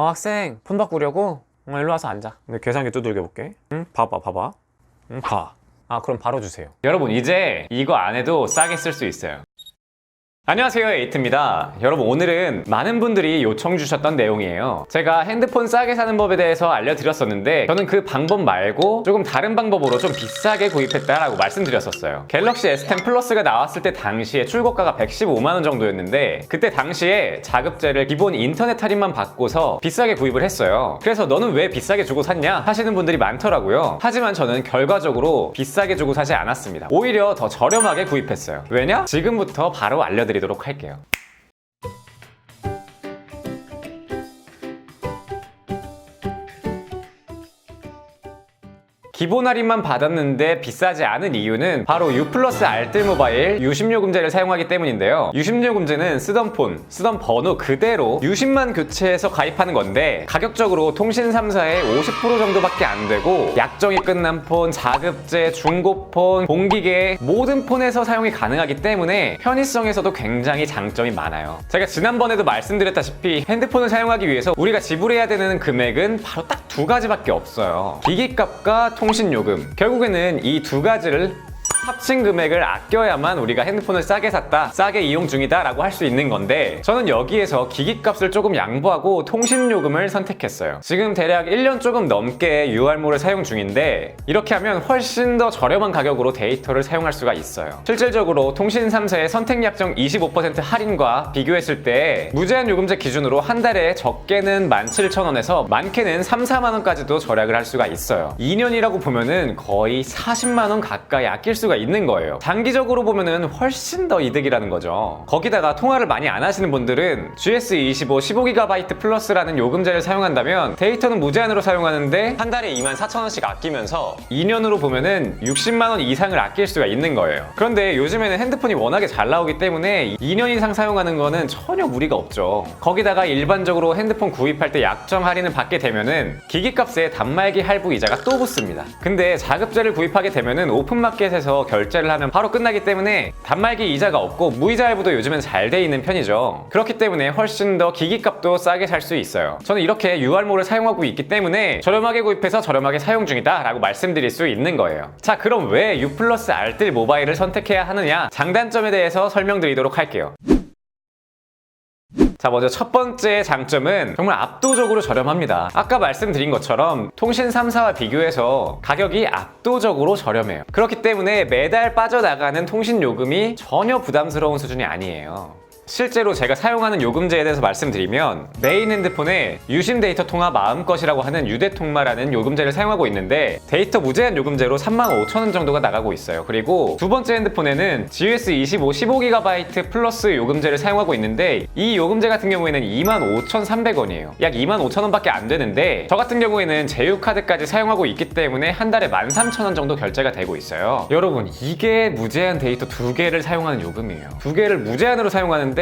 학생 폰 바꾸려고? 일로 와서 앉아. 근데 계산기 두들겨 볼게. 응? 봐봐. 응, 봐. 그럼 바로 주세요. 여러분, 이제 이거 안 해도 싸게 쓸 수 있어요. 안녕하세요, 에이트입니다. 여러분, 오늘은 많은 분들이 요청 주셨던 내용이에요. 제가 핸드폰 싸게 사는 법에 대해서 알려드렸었는데 저는 그 방법 말고 조금 다른 방법으로 좀 비싸게 구입했다라고 말씀드렸었어요. 갤럭시 S10 플러스가 나왔을 때 당시에 출고가가 115만원 정도였는데 그때 당시에 자급제를 기본 인터넷 할인만 받고서 비싸게 구입을 했어요. 그래서 너는 왜 비싸게 주고 샀냐 하시는 분들이 많더라고요. 하지만 저는 결과적으로 비싸게 주고 사지 않았습니다. 오히려 더 저렴하게 구입했어요. 왜냐? 지금부터 바로 알려드리도록 할게요. 기본 할인만 받았는데 비싸지 않은 이유는 바로 U 플러스 알뜰 모바일 유심요금제를 사용하기 때문인데요. 유심요금제는 쓰던 폰, 쓰던 번호 그대로 유심만 교체해서 가입하는 건데 가격적으로 통신 3사의 50% 정도밖에 안 되고 약정이 끝난 폰, 자급제, 중고폰, 공기계 모든 폰에서 사용이 가능하기 때문에 편의성에서도 굉장히 장점이 많아요. 제가 지난번에도 말씀드렸다시피 핸드폰을 사용하기 위해서 우리가 지불해야 되는 금액은 바로 딱 두 가지밖에 없어요. 기기값과 통신요금. 결국에는 이 두 가지를 합친 금액을 아껴야만 우리가 핸드폰을 싸게 샀다, 싸게 이용 중이다 라고 할 수 있는 건데 저는 여기에서 기기값을 조금 양보하고 통신요금을 선택했어요. 지금 대략 1년 조금 넘게 UR몰을 사용 중인데 이렇게 하면 훨씬 더 저렴한 가격으로 데이터를 사용할 수가 있어요. 실질적으로 통신 3사의 선택약정 25% 할인과 비교했을 때 무제한 요금제 기준으로 한 달에 적게는 17,000원에서 많게는 3, 4만원까지도 절약을 할 수가 있어요. 2년이라고 보면은 거의 40만원 가까이 아낄 수가 있는 거예요. 단기적으로 보면은 훨씬 더 이득이라는 거죠. 거기다가 통화를 많이 안 하시는 분들은 GS25 15GB 플러스라는 요금제를 사용한다면 데이터는 무제한으로 사용하는데 한 달에 24,000원씩 아끼면서 2년으로 보면은 60만원 이상을 아낄 수가 있는 거예요. 그런데 요즘에는 핸드폰이 워낙에 잘 나오기 때문에 2년 이상 사용하는 거는 전혀 무리가 없죠. 거기다가 일반적으로 핸드폰 구입할 때 약정 할인을 받게 되면은 기기값에 단말기 할부 이자가 또 붙습니다. 근데 자급제를 구입하게 되면은 오픈마켓에서 결제를 하면 바로 끝나기 때문에 단말기 이자가 없고 무이자 할부도 요즘엔 잘 돼 있는 편이죠. 그렇기 때문에 훨씬 더 기기값도 싸게 살 수 있어요. 저는 이렇게 UR몰을 사용하고 있기 때문에 저렴하게 구입해서 저렴하게 사용 중이다 라고 말씀드릴 수 있는 거예요. 자, 그럼 왜 U 플러스 알뜰 모바일을 선택해야 하느냐, 장단점에 대해서 설명드리도록 할게요. 자, 먼저 첫 번째 장점은 정말 압도적으로 저렴합니다. 아까 말씀드린 것처럼 통신 3사와 비교해서 가격이 압도적으로 저렴해요. 그렇기 때문에 매달 빠져나가는 통신 요금이 전혀 부담스러운 수준이 아니에요. 실제로 제가 사용하는 요금제에 대해서 말씀드리면 메인 핸드폰에 유심 데이터 통화 마음껏이라고 하는 유대통마라는 요금제를 사용하고 있는데 데이터 무제한 요금제로 35,000원 정도가 나가고 있어요. 그리고 두 번째 핸드폰에는 GS25 15GB 플러스 요금제를 사용하고 있는데 이 요금제 같은 경우에는 25,300원이에요. 약 25,000원밖에 안 되는데 저 같은 경우에는 제휴카드까지 사용하고 있기 때문에 한 달에 13,000원 정도 결제가 되고 있어요. 여러분, 이게 무제한 데이터 두 개를 사용하는 요금이에요. 두 개를 무제한으로 사용하는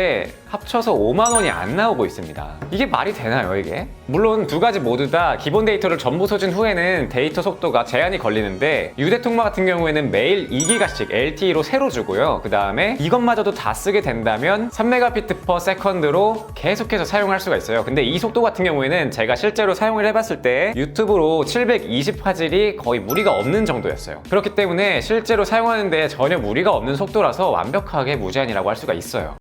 합쳐서 5만원이 안 나오고 있습니다. 이게 말이 되나요, 이게? 물론 두 가지 모두 다 기본 데이터를 전부 소진 후에는 데이터 속도가 제한이 걸리는데 유대통마 같은 경우에는 매일 2기가씩 LTE로 새로 주고요. 그 다음에 이것마저도 다 쓰게 된다면 3mbps/s로 계속해서 사용할 수가 있어요. 근데 이 속도 같은 경우에는 제가 실제로 사용을 해봤을 때 유튜브로 720 화질이 거의 무리가 없는 정도였어요. 그렇기 때문에 실제로 사용하는데 전혀 무리가 없는 속도라서 완벽하게 무제한이라고 할 수가 있어요.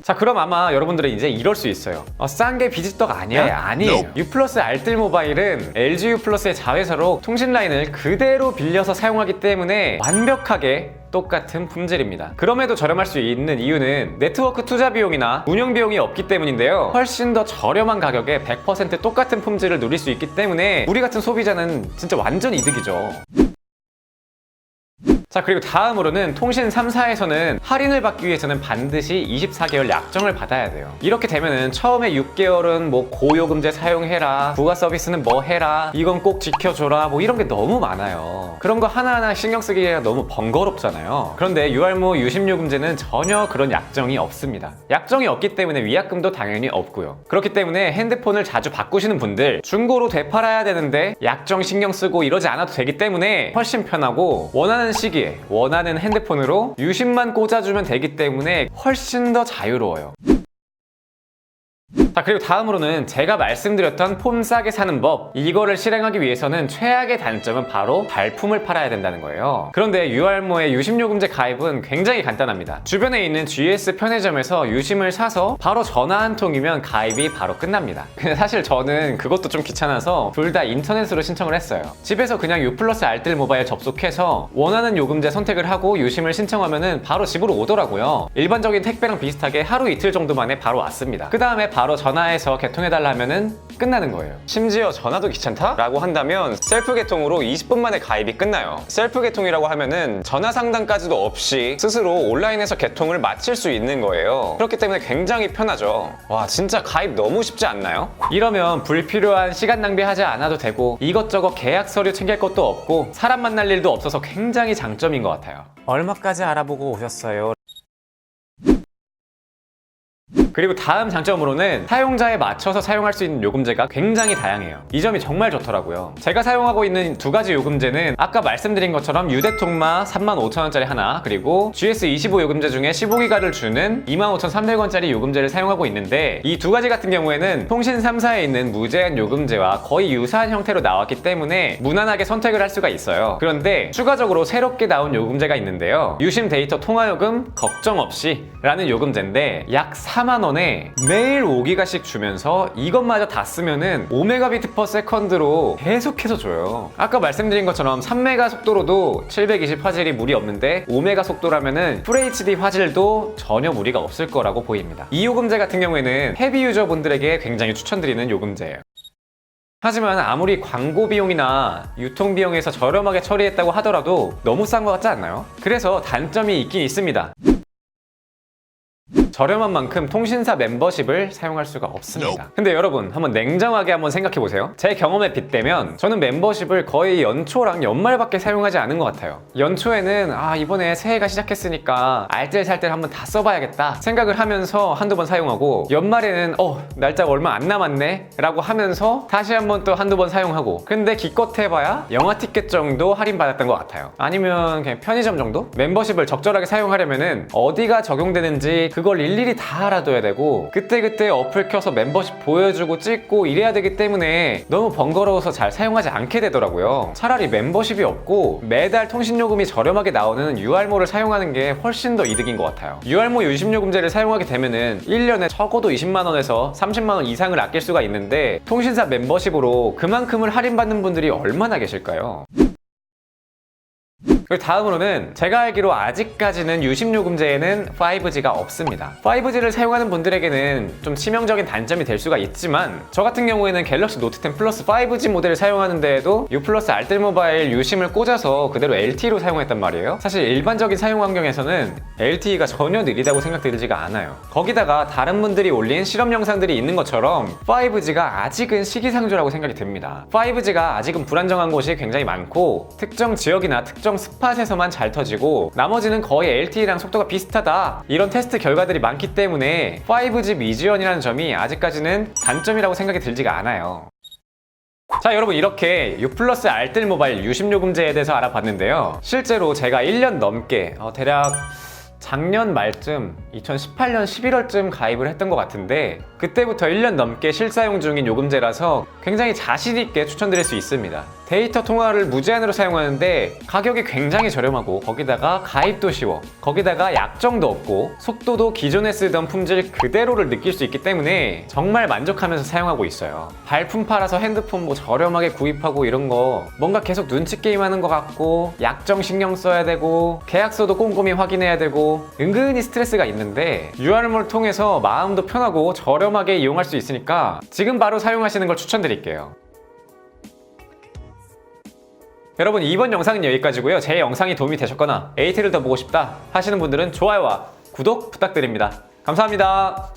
자, 그럼 아마 여러분들은 이제 이럴 수 있어요. 싼 게 비지떡 아니야? 네, 아니에요. U 플러스 알뜰 모바일은 LG U 플러스의 자회사로 통신 라인을 그대로 빌려서 사용하기 때문에 완벽하게 똑같은 품질입니다. 그럼에도 저렴할 수 있는 이유는 네트워크 투자 비용이나 운영 비용이 없기 때문인데요. 훨씬 더 저렴한 가격에 100% 똑같은 품질을 누릴 수 있기 때문에 우리 같은 소비자는 진짜 완전 이득이죠. 자, 그리고 다음으로는 통신 3사에서는 할인을 받기 위해서는 반드시 24개월 약정을 받아야 돼요. 이렇게 되면은 처음에 6개월은 뭐 고요금제 사용해라, 부가 서비스는 뭐 해라, 이건 꼭 지켜줘라, 뭐 이런 게 너무 많아요. 그런 거 하나하나 신경 쓰기가 너무 번거롭잖아요. 그런데 UR모 유심요금제는 전혀 그런 약정이 없습니다. 약정이 없기 때문에 위약금도 당연히 없고요. 그렇기 때문에 핸드폰을 자주 바꾸시는 분들, 중고로 되팔아야 되는데 약정 신경 쓰고 이러지 않아도 되기 때문에 훨씬 편하고 원하는 시기에 원하는 핸드폰으로 유심만 꽂아주면 되기 때문에 훨씬 더 자유로워요. 자, 그리고 다음으로는 제가 말씀드렸던 폰 싸게 사는 법, 이거를 실행하기 위해서는 최악의 단점은 바로 발품을 팔아야 된다는 거예요. 그런데 유알모의 유심요금제 가입은 굉장히 간단합니다. 주변에 있는 GS 편의점에서 유심을 사서 바로 전화 한 통이면 가입이 바로 끝납니다. 근데 사실 저는 그것도 좀 귀찮아서 둘 다 인터넷으로 신청을 했어요. 집에서 그냥 유플러스 알뜰 모바일 접속해서 원하는 요금제 선택을 하고 유심을 신청하면은 바로 집으로 오더라고요. 일반적인 택배랑 비슷하게 하루 이틀 정도 만에 바로 왔습니다. 그 다음에 바로 전화해서 개통해달라 하면은 끝나는 거예요. 심지어 전화도 귀찮다? 라고 한다면 셀프 개통으로 20분 만에 가입이 끝나요. 셀프 개통이라고 하면은 전화 상담까지도 없이 스스로 온라인에서 개통을 마칠 수 있는 거예요. 그렇기 때문에 굉장히 편하죠. 와, 진짜 가입 너무 쉽지 않나요? 이러면 불필요한 시간 낭비하지 않아도 되고 이것저것 계약 서류 챙길 것도 없고 사람 만날 일도 없어서 굉장히 장점인 것 같아요. 얼마까지 알아보고 오셨어요? 그리고 다음 장점으로는 사용자에 맞춰서 사용할 수 있는 요금제가 굉장히 다양해요. 이 점이 정말 좋더라고요. 제가 사용하고 있는 두 가지 요금제는 아까 말씀드린 것처럼 유대통마 35,000원짜리 하나, 그리고 GS25 요금제 중에 15기가를 주는 25,300원짜리 요금제를 사용하고 있는데, 이 두 가지 같은 경우에는 통신 3사에 있는 무제한 요금제와 거의 유사한 형태로 나왔기 때문에 무난하게 선택을 할 수가 있어요. 그런데 추가적으로 새롭게 나온 요금제가 있는데요, 유심 데이터 통화요금 걱정 없이 라는 요금제인데 약 4만 원에 매일 5기가씩 주면서 이것마저 다 쓰면은 5메가비트/세컨드로 계속해서 줘요. 아까 말씀드린 것처럼 3메가 속도로도 720 화질이 무리 없는데 5메가 속도라면은 FHD 화질도 전혀 무리가 없을 거라고 보입니다. 이 요금제 같은 경우에는 헤비 유저분들에게 굉장히 추천드리는 요금제예요. 하지만 아무리 광고 비용이나 유통 비용에서 저렴하게 처리했다고 하더라도 너무 싼 것 같지 않나요? 그래서 단점이 있긴 있습니다. 저렴한 만큼 통신사 멤버십을 사용할 수가 없습니다. 근데 여러분, 한번 냉정하게 한번 생각해보세요. 제 경험에 빗대면 저는 멤버십을 거의 연초랑 연말밖에 사용하지 않은 것 같아요. 연초에는 이번에 새해가 시작했으니까 알뜰살뜰 한번 다 써봐야겠다 생각을 하면서 한두 번 사용하고, 연말에는 날짜가 얼마 안 남았네 라고 하면서 다시 한번 또 한두 번 사용하고, 근데 기껏 해봐야 영화 티켓 정도 할인받았던 것 같아요. 아니면 그냥 편의점 정도? 멤버십을 적절하게 사용하려면은 어디가 적용되는지 그걸 일일이 다 알아둬야 되고, 그때그때 어플 켜서 멤버십 보여주고 찍고 이래야 되기 때문에 너무 번거로워서 잘 사용하지 않게 되더라고요. 차라리 멤버십이 없고 매달 통신요금이 저렴하게 나오는 유알모를 사용하는 게 훨씬 더 이득인 것 같아요. 유알모 유심요금제를 사용하게 되면은 1년에 적어도 20만원에서 30만원 이상을 아낄 수가 있는데, 통신사 멤버십으로 그만큼을 할인받는 분들이 얼마나 계실까요? 그리고 다음으로는 제가 알기로 아직까지는 유심요금제에는 5G가 없습니다. 5G를 사용하는 분들에게는 좀 치명적인 단점이 될 수가 있지만, 저 같은 경우에는 갤럭시 노트 10 플러스 5G 모델을 사용하는 데에도 U 플러스 알뜰 모바일 유심을 꽂아서 그대로 LTE로 사용했단 말이에요. 사실 일반적인 사용 환경에서는 LTE가 전혀 느리다고 생각되지가 않아요. 거기다가 다른 분들이 올린 실험 영상들이 있는 것처럼 5G가 아직은 시기상조라고 생각이 듭니다. 5G가 아직은 불안정한 곳이 굉장히 많고, 특정 지역이나 특정 스팟에서만 잘 터지고 나머지는 거의 LTE랑 속도가 비슷하다, 이런 테스트 결과들이 많기 때문에 5G 미지원이라는 점이 아직까지는 단점이라고 생각이 들지가 않아요. 자, 여러분, 이렇게 U 플러스 알뜰 모바일 유심요금제에 대해서 알아봤는데요, 실제로 제가 1년 넘게 대략 작년 말쯤 2018년 11월쯤 가입을 했던 것 같은데, 그때부터 1년 넘게 실사용 중인 요금제라서 굉장히 자신 있게 추천드릴 수 있습니다. 데이터 통화를 무제한으로 사용하는데 가격이 굉장히 저렴하고, 거기다가 가입도 쉬워, 거기다가 약정도 없고, 속도도 기존에 쓰던 품질 그대로를 느낄 수 있기 때문에 정말 만족하면서 사용하고 있어요. 발품 팔아서 핸드폰 저렴하게 구입하고 이런 거 뭔가 계속 눈치 게임하는 것 같고, 약정 신경 써야 되고, 계약서도 꼼꼼히 확인해야 되고, 은근히 스트레스가 있는데 유알모를 통해서 마음도 편하고 저렴하게 이용할 수 있으니까 지금 바로 사용하시는 걸 추천드릴게요. 여러분, 이번 영상은 여기까지고요. 제 영상이 도움이 되셨거나 에이티를 더 보고 싶다 하시는 분들은 좋아요와 구독 부탁드립니다. 감사합니다.